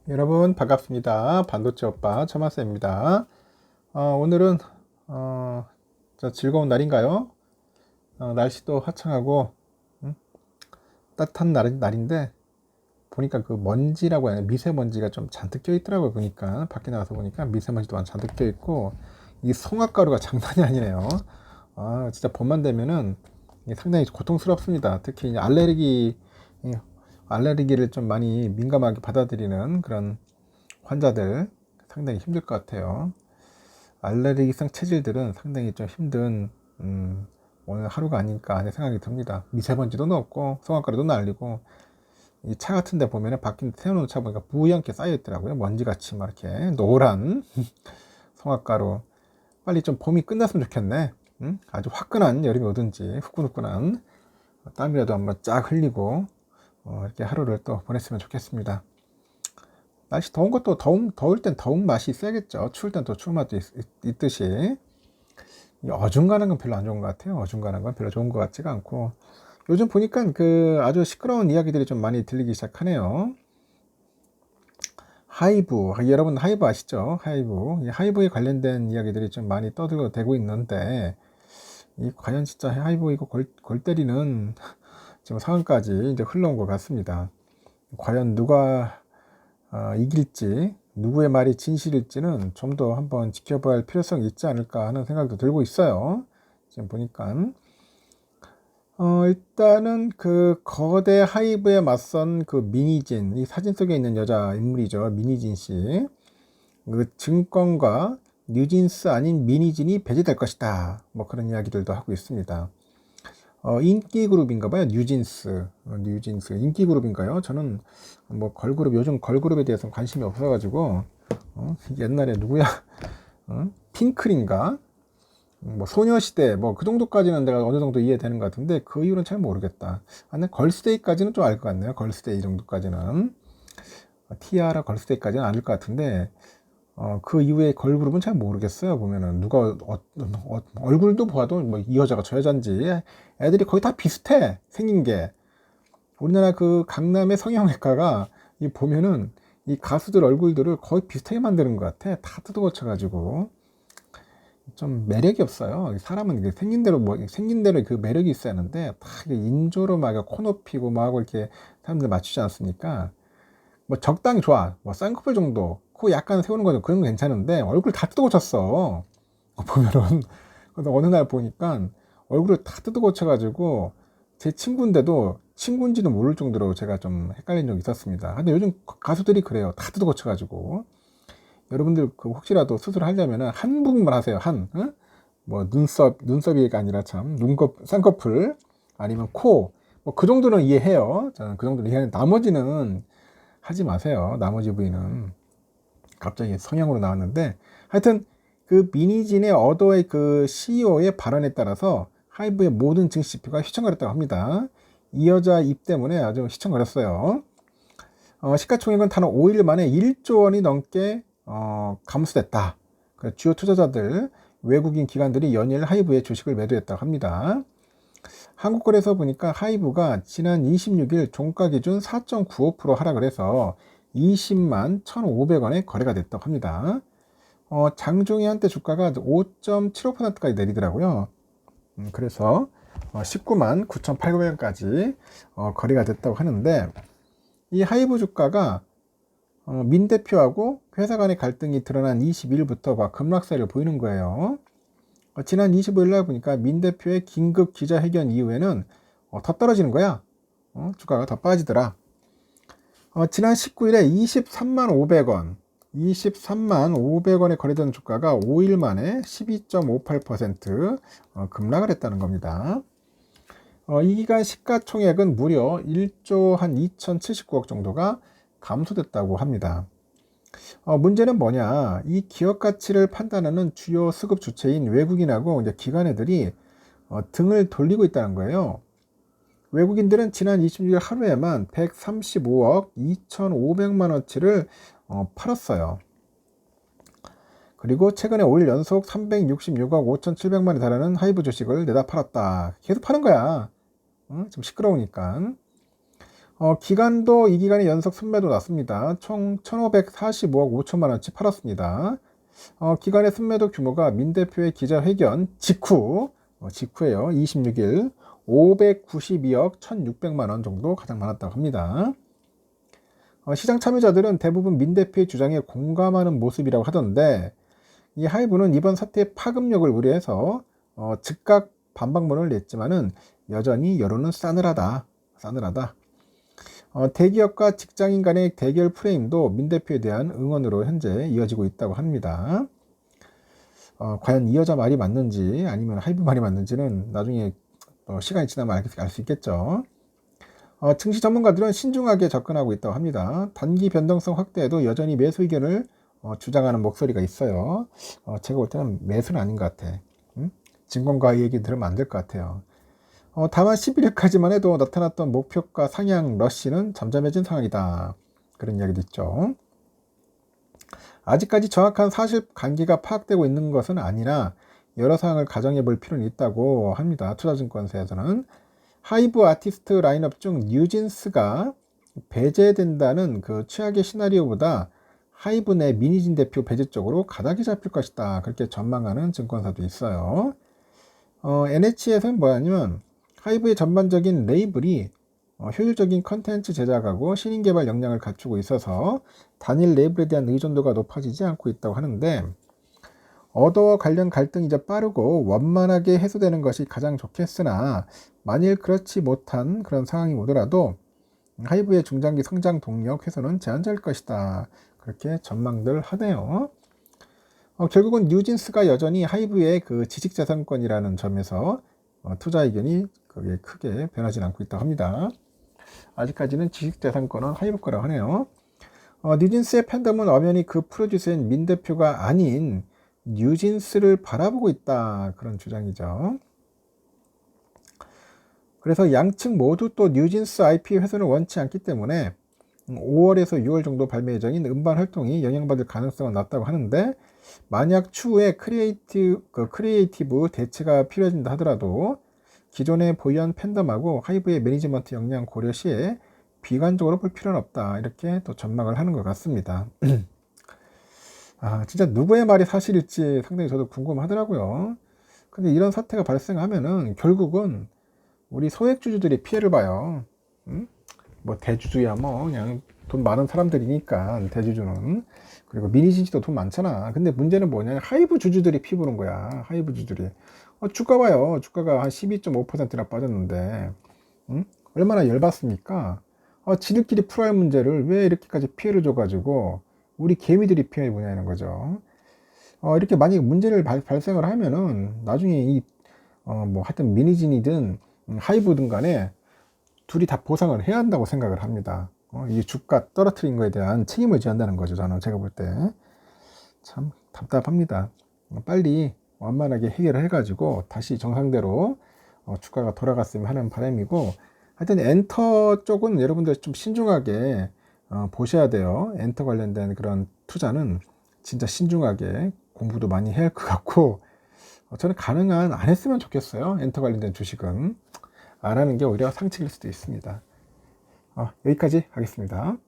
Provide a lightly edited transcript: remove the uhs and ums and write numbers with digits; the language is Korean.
여러분 반갑습니다. 반도체 오빠 천마쌤입니다. 오늘은 저 즐거운 날인가요? 날씨도 화창하고 따뜻한 날인데 보니까 그 먼지라고 해야 하나 미세먼지가 좀 잔뜩 껴 있더라고요. 보니까 밖에 나가서 보니까 미세먼지도 잔뜩 껴 있고 이 송화가루가 장난이 아니네요. 진짜 봄만 되면은 이게 상당히 고통스럽습니다. 특히 이제 알레르기를 좀 많이 민감하게 받아들이는 그런 환자들 상당히 힘들 것 같아요. 알레르기성 체질들은 상당히 좀 힘든 오늘 하루가 아닐까 하는 생각이 듭니다. 미세먼지도 높고 송화가루도 날리고 이 차 같은 데 보면은 밖에 세워놓은 차 보니까 뿌옇게 쌓여 있더라고요. 먼지같이 막 이렇게 노란 송화가루. 빨리 좀 봄이 끝났으면 좋겠네. 아주 화끈한 여름이 오든지 후끈후끈한 땀이라도 한번 쫙 흘리고 이렇게 하루를 또 보냈으면 좋겠습니다. 날씨 더운 것도 더울 땐 더운 맛이 세겠죠. 추울 땐 또 추운 맛도 있듯이 어중간한 건 별로 안 좋은 것 같아요. 어중간한 건 별로 좋은 것 같지가 않고 요즘 보니까 그 아주 시끄러운 이야기들이 좀 많이 들리기 시작하네요. 하이브, 여러분 하이브 아시죠? 하이브, 이 하이브에 관련된 이야기들이 좀 많이 떠들고 되고 있는데 이 과연 진짜 하이브 이거 골 때리는 지금 상황까지 이제 흘러온 것 같습니다. 과연 누가 이길지 누구의 말이 진실일지는 좀 더 한번 지켜봐야 할 필요성이 있지 않을까 하는 생각도 들고 있어요. 지금 보니까 일단은 그 거대 하이브에 맞선 그 미니진, 이 사진 속에 있는 여자 인물이죠. 미니진 씨. 그 증권가 뉴진스 아닌 미니진이 배제될 것이다. 뭐 그런 이야기들도 하고 있습니다. 인기 그룹인가 봐요. 뉴진스. 뉴진스. 인기 그룹인가요? 저는 뭐 걸그룹, 요즘 걸그룹에 대해서는 관심이 없어가지고, 옛날에 누구야? 핑클인가? 뭐 소녀시대, 뭐 그 정도까지는 내가 어느 정도 이해되는 것 같은데, 그 이유는 잘 모르겠다. 근데 걸스데이까지는 좀 알 것 같네요. 걸스데이 정도까지는. 티아라 걸스데이까지는 아닐 것 같은데, 그 이후에 걸그룹은 잘 모르겠어요. 보면은 누가 얼굴도 봐도 뭐 이 여자가 저 여잔지 애들이 거의 다 비슷해 생긴 게. 우리나라 그 강남의 성형외과가 이 보면은 이 가수들 얼굴들을 거의 비슷하게 만드는 것 같아. 다 뜯어 고쳐가지고 좀 매력이 없어요. 사람은 생긴 대로 뭐 생긴 대로 그 매력이 있어야 하는데 다 인조로 막 코 높이고 막 하고 이렇게 사람들 맞추지 않습니까? 뭐 적당히 좋아. 뭐 쌍꺼풀 정도. 코 약간 세우는 거는 그런 거 괜찮은데 얼굴 다 뜯어 고쳤어. 보면은. 근데 어느 날 보니까 얼굴을 다 뜯어 고쳐가지고 제 친구인데도 친구인지도 모를 정도로 제가 좀 헷갈린 적이 있었습니다. 근데 요즘 가수들이 그래요. 다 뜯어 고쳐가지고. 여러분들 그 혹시라도 수술하려면은 한 부분만 하세요. 응? 뭐 눈썹이가 아니라 참 쌍꺼풀 아니면 코. 뭐 그 정도는 이해해요. 저는 그 정도는 이해하는 나머지는 하지 마세요. 나머지 부위는. 갑자기 성형으로 나왔는데 하여튼 그 미니진의 어도의 그 CEO의 발언에 따라서 하이브의 모든 증시지표가 휘청거렸다고 합니다. 이 여자 입 때문에 아주 휘청거렸어요. 시가총액은 단 5일 만에 1조 원이 넘게 감소됐다. 주요 투자자들, 외국인 기관들이 연일 하이브의 주식을 매도했다고 합니다. 한국거래소 보니까 하이브가 지난 26일 종가 기준 4.95% 하락을 해서 20만 1,500원에 거래가 됐다고 합니다. 장중에 한때 주가가 5.75%까지 내리더라고요. 그래서 19만 9,800원까지 거래가 됐다고 하는데 이 하이브 주가가 민 대표하고 회사 간의 갈등이 드러난 22일부터 막 급락세를 보이는 거예요. 지난 25일 날 보니까 민 대표의 긴급 기자회견 이후에는 더 떨어지는 거야. 주가가 더 빠지더라. 지난 19일에 23만 500원, 23만 500원에 거래된 주가가 5일 만에 12.58% 급락을 했다는 겁니다. 이 기간 시가총액은 무려 1조 한 2,079억 정도가 감소됐다고 합니다. 문제는 뭐냐? 이 기업 가치를 판단하는 주요 수급 주체인 외국인하고 이제 기관애들이 등을 돌리고 있다는 거예요. 외국인들은 지난 26일 하루에만 135억 2,500만 원치를 팔았어요. 그리고 최근에 5일 연속 366억 5,700만 원에 달하는 하이브 주식을 내다 팔았다. 계속 파는 거야. 좀 시끄러우니까. 기간도 이 기간에 연속 순매도 났습니다. 총 1545억 5천만 원치 팔았습니다. 기간의 순매도 규모가 민 대표의 기자회견 직후에요. 26일 592억 1600만 원 정도 가장 많았다고 합니다. 시장 참여자들은 대부분 민 대표의 주장에 공감하는 모습이라고 하던데, 이 하이브는 이번 사태의 파급력을 우려해서 즉각 반박문을 냈지만은 여전히 여론은 싸늘하다. 대기업과 직장인 간의 대결 프레임도 민 대표에 대한 응원으로 현재 이어지고 있다고 합니다. 과연 이 여자 말이 맞는지 아니면 하이브 말이 맞는지는 나중에 시간이 지나면 알 수 있겠죠. 증시 전문가들은 신중하게 접근하고 있다고 합니다. 단기 변동성 확대에도 여전히 매수 의견을 주장하는 목소리가 있어요. 제가 볼 때는 매수는 아닌 것 같아. 증권가 얘기 들으면 안 될 것 같아요. 다만 11일까지만 해도 나타났던 목표가 상향 러쉬는 잠잠해진 상황이다. 그런 이야기도 있죠. 아직까지 정확한 사실관계가 파악되고 있는 것은 아니라 여러 사항을 가정해 볼 필요는 있다고 합니다. 투자증권사에서는 하이브 아티스트 라인업 중 뉴진스가 배제된다는 그 최악의 시나리오보다 하이브 내 민희진 대표 배제 쪽으로 가닥이 잡힐 것이다. 그렇게 전망하는 증권사도 있어요. NH에서는 뭐냐면 하이브의 전반적인 레이블이 효율적인 컨텐츠 제작하고 신인 개발 역량을 갖추고 있어서 단일 레이블에 대한 의존도가 높아지지 않고 있다고 하는데, 어더와 관련 갈등이 이제 빠르고 원만하게 해소되는 것이 가장 좋겠으나 만일 그렇지 못한 그런 상황이 오더라도 하이브의 중장기 성장 동력 훼손은 제한적일 것이다. 그렇게 전망들 하네요. 결국은 뉴진스가 여전히 하이브의 그 지식재산권이라는 점에서 투자 의견이 크게 변하지 않고 있다고 합니다. 아직까지는 지식재산권은 하이브 거라고 하네요. 뉴진스의 팬덤은 엄연히 그 프로듀서인 민 대표가 아닌 뉴진스를 바라보고 있다. 그런 주장이죠. 그래서 양측 모두 또 뉴진스 IP 훼손을 원치 않기 때문에 5월에서 6월 정도 발매 예정인 음반 활동이 영향받을 가능성은 낮다고 하는데, 만약 추후에 크리에이티브 대체가 필요해진다 하더라도 기존에 보유한 팬덤하고 하이브의 매니지먼트 역량 고려 시에 비관적으로 볼 필요는 없다. 이렇게 또 전망을 하는 것 같습니다. 진짜 누구의 말이 사실일지 상당히 저도 궁금하더라고요. 근데 이런 사태가 발생하면은 결국은 우리 소액주주들이 피해를 봐요. 뭐 대주주야 뭐 그냥 돈 많은 사람들이니까 대주주는. 그리고 미니진지도 돈 많잖아. 근데 문제는 뭐냐, 하이브 주주들이 피 보는 거야. 하이브 주주들이. 주가 봐요. 주가가 한 12.5%나 빠졌는데 얼마나 열받습니까? 지들끼리 풀어야 할 문제를 왜 이렇게까지 피해를 줘가지고 우리 개미들이 피해를 보냐는 거죠. 이렇게 만약에 문제를 발생을 하면은 나중에 뭐 하여튼 미니진이든 하이브든 간에 둘이 다 보상을 해야 한다고 생각을 합니다. 이 주가 떨어뜨린 거에 대한 책임을 져야 한다는 거죠. 제가 볼 때 참 답답합니다. 빨리 완만하게 해결을 해가지고 다시 정상대로 주가가 돌아갔으면 하는 바람이고, 하여튼 엔터 쪽은 여러분들 좀 신중하게 보셔야 돼요. 엔터 관련된 그런 투자는 진짜 신중하게 공부도 많이 해야 할 것 같고, 저는 가능한 안 했으면 좋겠어요. 엔터 관련된 주식은 안 하는 게 오히려 상책일 수도 있습니다. 여기까지 하겠습니다.